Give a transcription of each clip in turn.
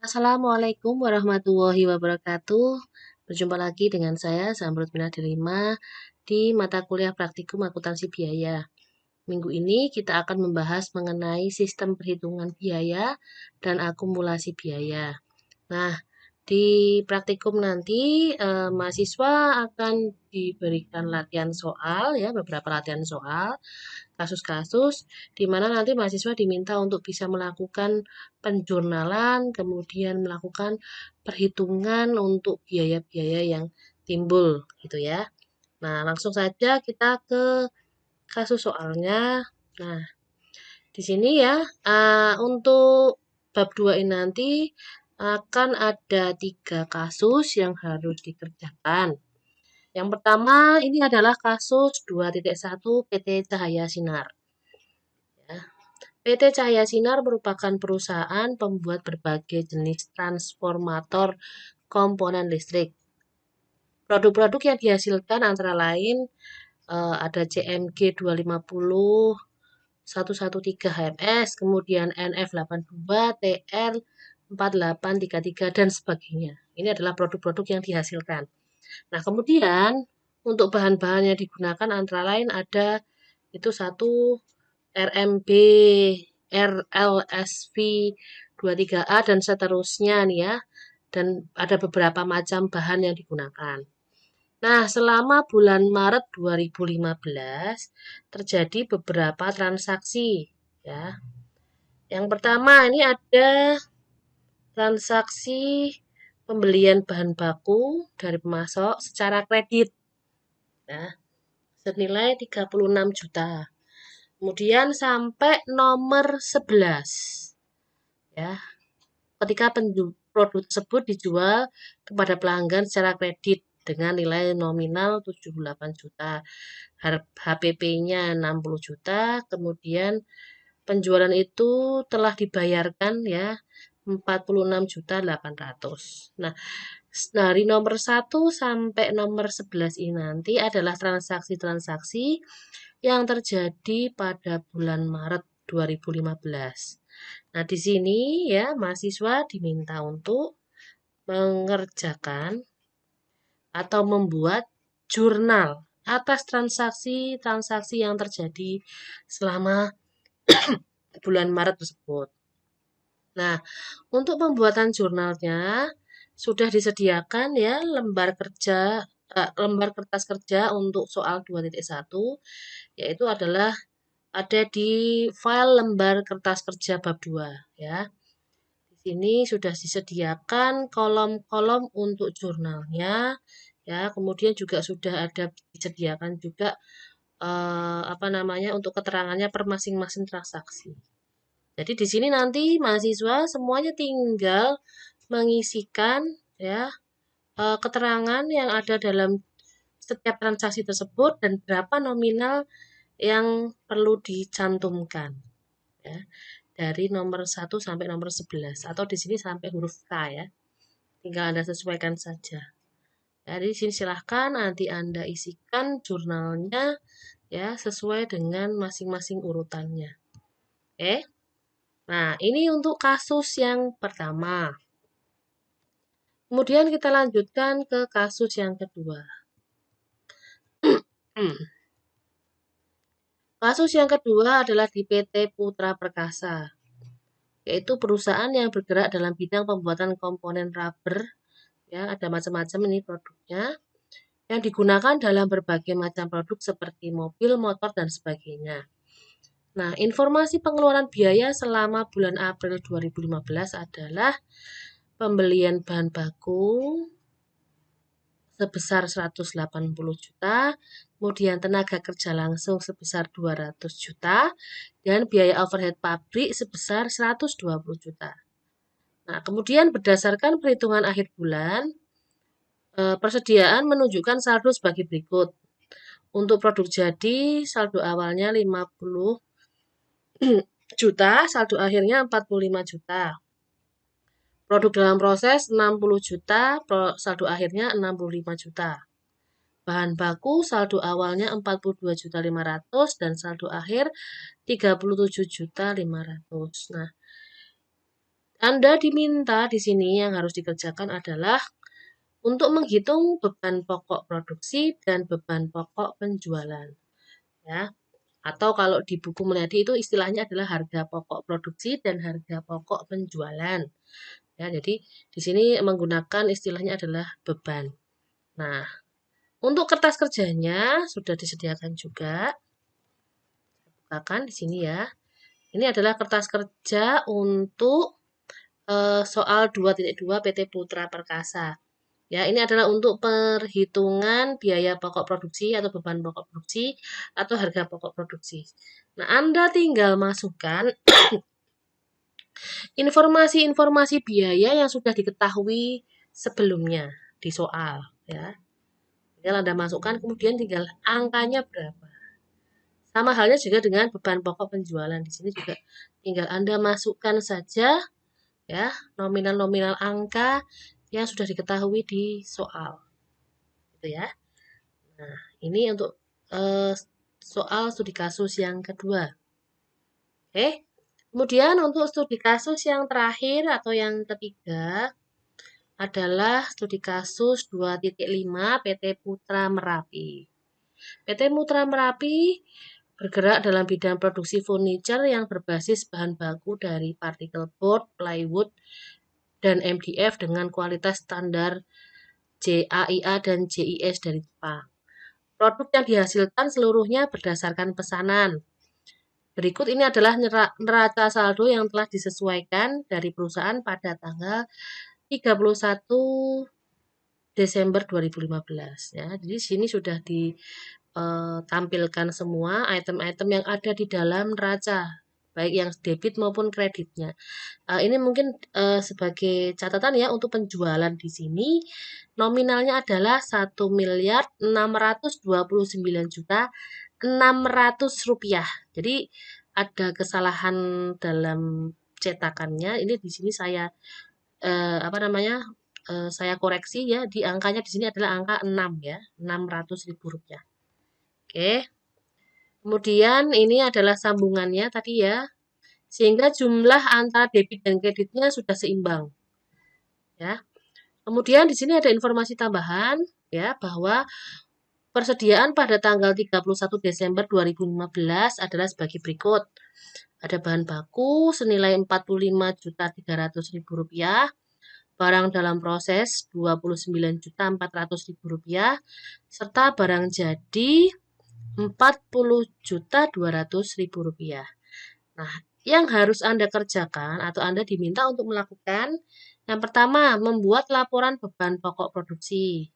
Assalamualaikum warahmatullahi wabarakatuh. Berjumpa lagi dengan saya, Zamrud Minah di mata kuliah praktikum akuntansi biaya. Minggu ini kita akan membahas mengenai sistem perhitungan biaya dan akumulasi biaya. Nah, di praktikum nanti mahasiswa akan diberikan latihan soal ya, beberapa latihan soal kasus-kasus di mana nanti mahasiswa diminta untuk bisa melakukan penjurnalan, kemudian melakukan perhitungan untuk biaya-biaya yang timbul gitu ya. Nah, langsung saja kita ke kasus soalnya. Nah, di sini ya, untuk bab 2 ini nanti akan ada 3 kasus yang harus dikerjakan. Yang pertama ini adalah kasus 2.1 PT Cahaya Sinar. Ya. PT Cahaya Sinar merupakan perusahaan pembuat berbagai jenis transformator komponen listrik. Produk-produk yang dihasilkan antara lain ada CMG 250, 113 HMS, kemudian NF82, TR 4833 dan sebagainya. Ini adalah produk-produk yang dihasilkan. Nah, kemudian untuk bahan-bahan yang digunakan antara lain ada itu satu RMB, RLSV 23A dan seterusnya nih ya. Dan ada beberapa macam bahan yang digunakan. Nah, selama bulan Maret 2015 terjadi beberapa transaksi ya. Yang pertama ini ada transaksi pembelian bahan baku dari pemasok secara kredit ya, senilai 36 juta. Kemudian sampai nomor 11 ya. Ketika produk tersebut dijual kepada pelanggan secara kredit dengan nilai nominal 78 juta. HPP-nya 60 juta, kemudian penjualan itu telah dibayarkan ya 46.800. Nah, dari nomor 1 sampai nomor 11 ini nanti adalah transaksi-transaksi yang terjadi pada bulan Maret 2015. Nah, di sini ya mahasiswa diminta untuk mengerjakan atau membuat jurnal atas transaksi-transaksi yang terjadi selama bulan Maret tersebut. Nah, untuk pembuatan jurnalnya sudah disediakan ya lembar kertas kerja untuk soal 2.1 yaitu adalah ada di file lembar kertas kerja bab 2 ya. Di sini sudah disediakan kolom-kolom untuk jurnalnya ya, kemudian juga sudah ada disediakan juga untuk keterangannya per masing-masing transaksi. Jadi di sini nanti mahasiswa semuanya tinggal mengisikan ya keterangan yang ada dalam setiap transaksi tersebut dan berapa nominal yang perlu dicantumkan ya. Dari nomor 1 sampai nomor 11 atau di sini sampai huruf K ya. Tinggal Anda sesuaikan saja. Jadi di sini silahkan nanti Anda isikan jurnalnya ya sesuai dengan masing-masing urutannya. Oke. Nah, ini untuk kasus yang pertama. Kemudian kita lanjutkan ke kasus yang kedua. Kasus yang kedua adalah di PT Putra Perkasa, yaitu perusahaan yang bergerak dalam bidang pembuatan komponen rubber. Ya, ada macam-macam ini produknya yang digunakan dalam berbagai macam produk seperti mobil, motor, dan sebagainya. Nah, informasi pengeluaran biaya selama bulan April 2015 adalah pembelian bahan baku sebesar 180 juta, kemudian tenaga kerja langsung sebesar 200 juta, dan biaya overhead pabrik sebesar 120 juta. Nah, kemudian berdasarkan perhitungan akhir bulan, persediaan menunjukkan saldo sebagai berikut. Untuk produk jadi, saldo awalnya 50 juta, saldo akhirnya 45 juta. Produk dalam proses 60 juta, saldo akhirnya 65 juta. Bahan baku saldo awalnya 42.500 dan saldo akhir 37.500. Nah, Anda diminta di sini yang harus dikerjakan adalah untuk menghitung beban pokok produksi dan beban pokok penjualan. Ya. Atau kalau di buku Mulyadi itu istilahnya adalah harga pokok produksi dan harga pokok penjualan. Ya, jadi di sini menggunakan istilahnya adalah beban. Nah, untuk kertas kerjanya sudah disediakan juga. Bukakan di sini ya. Ini adalah kertas kerja untuk soal 2.2 PT Putra Perkasa. Ya, ini adalah untuk perhitungan biaya pokok produksi atau beban pokok produksi atau harga pokok produksi. Nah, Anda tinggal masukkan informasi-informasi biaya yang sudah diketahui sebelumnya di soal, ya. Tinggal Anda masukkan, kemudian tinggal angkanya berapa. Sama halnya juga dengan beban pokok penjualan. Di sini juga tinggal Anda masukkan saja ya nominal-nominal angka yang sudah diketahui di soal. Gitu ya. Nah, ini untuk soal studi kasus yang kedua. Oke. Kemudian untuk studi kasus yang terakhir atau yang ketiga adalah studi kasus 2.5 PT Putra Merapi. PT Putra Merapi bergerak dalam bidang produksi furniture yang berbasis bahan baku dari partikel board, plywood, dan MDF dengan kualitas standar JAIA dan JIS dari Jepang. Produk yang dihasilkan seluruhnya berdasarkan pesanan. Berikut ini adalah neraca saldo yang telah disesuaikan dari perusahaan pada tanggal 31 Desember 2015 ya. Jadi sini sudah ditampilkan semua item-item yang ada di dalam neraca, baik yang debit maupun kreditnya. Ini mungkin sebagai catatan ya untuk penjualan di sini nominalnya adalah 1.629.600.000 rupiah. Jadi ada kesalahan dalam cetakannya. Ini di sini saya saya koreksi ya, di angkanya di sini adalah angka 6 ya, 600.000 rupiah. Oke. Kemudian ini adalah sambungannya tadi ya, sehingga jumlah antara debit dan kreditnya sudah seimbang. Ya. Kemudian di sini ada informasi tambahan ya bahwa persediaan pada tanggal 31 Desember 2015 adalah sebagai berikut. Ada bahan baku senilai Rp45.300.000, barang dalam proses Rp29.400.000, serta barang jadi Rp40.200.000. Nah, yang harus Anda kerjakan atau Anda diminta untuk melakukan, yang pertama, membuat laporan beban pokok produksi.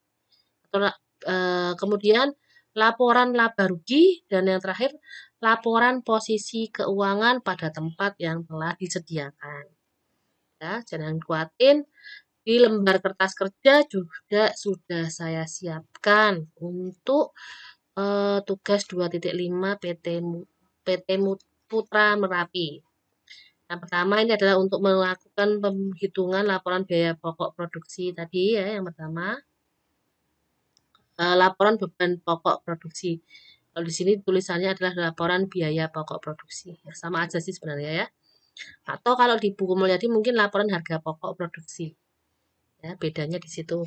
Kemudian laporan laba rugi, dan yang terakhir, laporan posisi keuangan pada tempat yang telah disediakan. Ya, jangan khawatir, di lembar kertas kerja juga sudah saya siapkan untuk tugas 2.5 PT Putra Merapi. Yang pertama ini adalah untuk melakukan penghitungan laporan biaya pokok produksi tadi ya, yang pertama. Laporan beban pokok produksi. Kalau di sini tulisannya adalah laporan biaya pokok produksi. Ya, sama aja sih sebenarnya ya. Atau kalau di buku Mulyadi mungkin laporan harga pokok produksi. Ya, bedanya di situ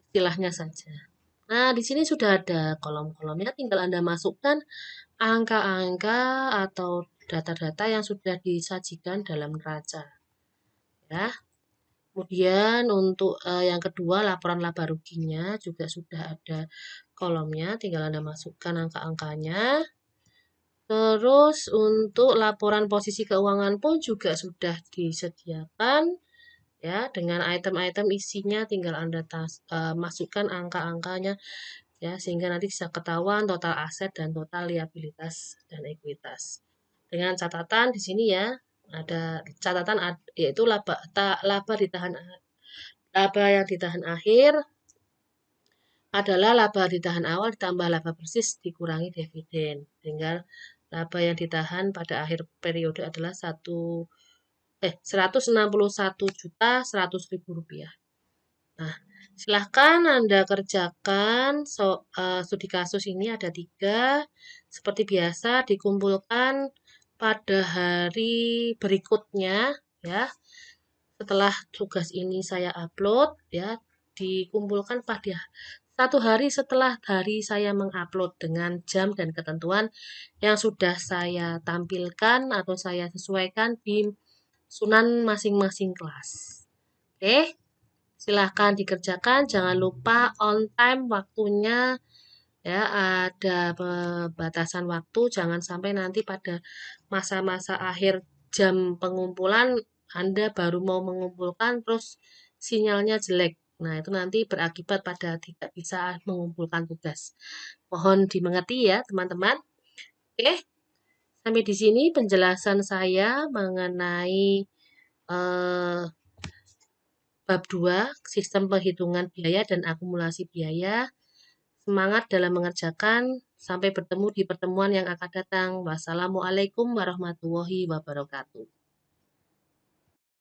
istilahnya saja. Nah, di sini sudah ada kolom-kolomnya, tinggal Anda masukkan angka-angka atau data-data yang sudah disajikan dalam neraca. Ya. Kemudian untuk yang kedua, laporan laba ruginya juga sudah ada kolomnya, tinggal Anda masukkan angka-angkanya. Terus untuk laporan posisi keuangan pun juga sudah disediakan ya, dengan item-item isinya tinggal Anda masukkan angka-angkanya ya, sehingga nanti bisa ketahuan total aset dan total liabilitas dan ekuitas. Dengan catatan di sini ya, ada catatan yaitu laba yang ditahan akhir adalah laba ditahan awal ditambah laba bersih dikurangi dividen. Sehingga laba yang ditahan pada akhir periode adalah 161.100.000 rupiah. Nah, silahkan Anda kerjakan studi kasus ini ada 3. Seperti biasa dikumpulkan pada hari berikutnya ya. setelah tugas ini saya upload ya, dikumpulkan pada 1 hari setelah hari saya mengupload dengan jam dan ketentuan yang sudah saya tampilkan atau saya sesuaikan di sunan masing-masing kelas. Oke, silahkan dikerjakan. Jangan lupa on time waktunya ya, ada batasan waktu. Jangan sampai nanti pada masa-masa akhir jam pengumpulan Anda baru mau mengumpulkan terus sinyalnya jelek. Nah, itu nanti berakibat pada tidak bisa mengumpulkan tugas. Mohon dimengerti ya, teman-teman. Oke, sampai di sini penjelasan saya mengenai eh, bab 2, sistem penghitungan biaya dan akumulasi biaya. Semangat dalam mengerjakan. Sampai bertemu di pertemuan yang akan datang. Wassalamualaikum warahmatullahi wabarakatuh.